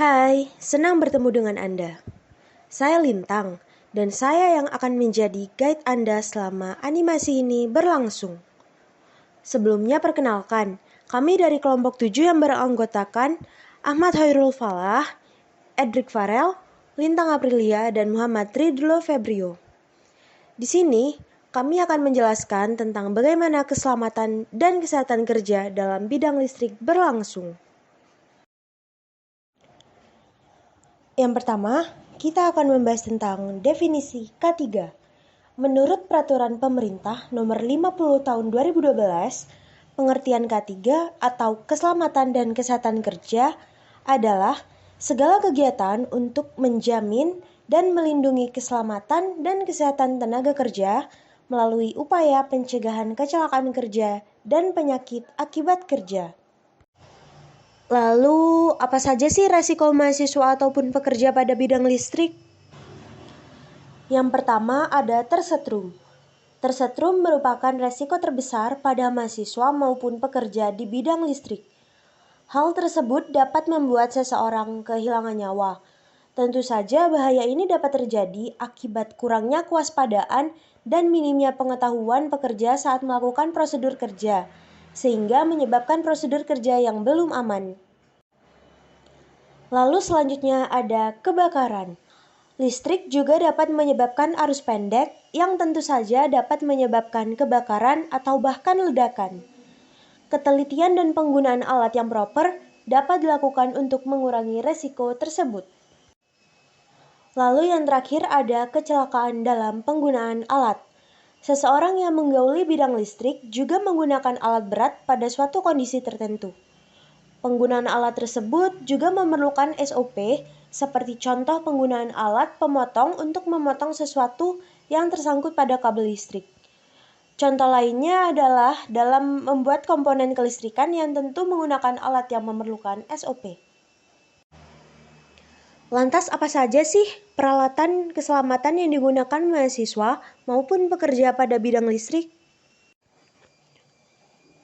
Hai, senang bertemu dengan Anda. Saya Lintang, dan saya yang akan menjadi guide Anda selama animasi ini berlangsung. Sebelumnya perkenalkan, kami dari kelompok 7 yang beranggotakan Ahmad Hairul Falah, Edric Farel, Lintang Aprilia, dan Muhammad Ridlo Febrio. Di sini, kami akan menjelaskan tentang bagaimana keselamatan dan kesehatan kerja dalam bidang listrik berlangsung. Yang pertama, kita akan membahas tentang definisi K3. Menurut Peraturan Pemerintah Nomor 50 Tahun 2012, pengertian K3 atau keselamatan dan kesehatan kerja adalah segala kegiatan untuk menjamin dan melindungi keselamatan dan kesehatan tenaga kerja melalui upaya pencegahan kecelakaan kerja dan penyakit akibat kerja. Lalu, apa saja sih resiko mahasiswa ataupun pekerja pada bidang listrik? Yang pertama ada tersetrum. Tersetrum merupakan resiko terbesar pada mahasiswa maupun pekerja di bidang listrik. Hal tersebut dapat membuat seseorang kehilangan nyawa. Tentu saja bahaya ini dapat terjadi akibat kurangnya kewaspadaan dan minimnya pengetahuan pekerja saat melakukan prosedur kerja, sehingga menyebabkan prosedur kerja yang belum aman. Lalu selanjutnya ada kebakaran. Listrik juga dapat menyebabkan arus pendek yang tentu saja dapat menyebabkan kebakaran atau bahkan ledakan. Ketelitian dan penggunaan alat yang proper dapat dilakukan untuk mengurangi resiko tersebut. Lalu yang terakhir ada kecelakaan dalam penggunaan alat. Seseorang yang menggauli bidang listrik juga menggunakan alat berat pada suatu kondisi tertentu. Penggunaan alat tersebut juga memerlukan SOP, seperti contoh penggunaan alat pemotong untuk memotong sesuatu yang tersangkut pada kabel listrik. Contoh lainnya adalah dalam membuat komponen kelistrikan yang tentu menggunakan alat yang memerlukan SOP. Lantas apa saja sih peralatan keselamatan yang digunakan mahasiswa maupun pekerja pada bidang listrik?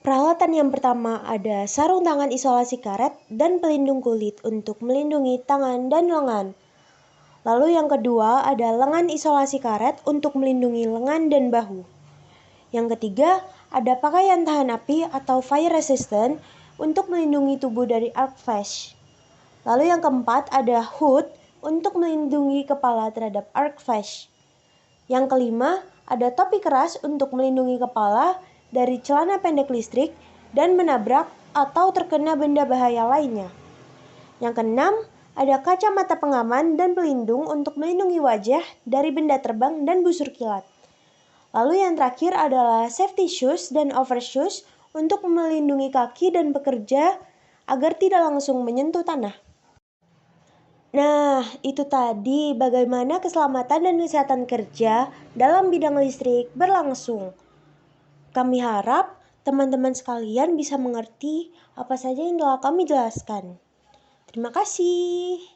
Peralatan yang pertama ada sarung tangan isolasi karet dan pelindung kulit untuk melindungi tangan dan lengan. Lalu yang kedua ada lengan isolasi karet untuk melindungi lengan dan bahu. Yang ketiga ada pakaian tahan api atau fire resistant untuk melindungi tubuh dari arc flash. Lalu yang keempat ada hood untuk melindungi kepala terhadap arc flash. Yang kelima ada topi keras untuk melindungi kepala dari celana pendek listrik dan menabrak atau terkena benda bahaya lainnya. Yang keenam, ada kacamata pengaman dan pelindung untuk melindungi wajah dari benda terbang dan busur kilat. Lalu yang terakhir adalah safety shoes dan overshoes untuk melindungi kaki dan pekerja agar tidak langsung menyentuh tanah. Nah, itu tadi bagaimana keselamatan dan kesehatan kerja dalam bidang listrik berlangsung. Kami harap teman-teman sekalian bisa mengerti apa saja yang telah kami jelaskan. Terima kasih.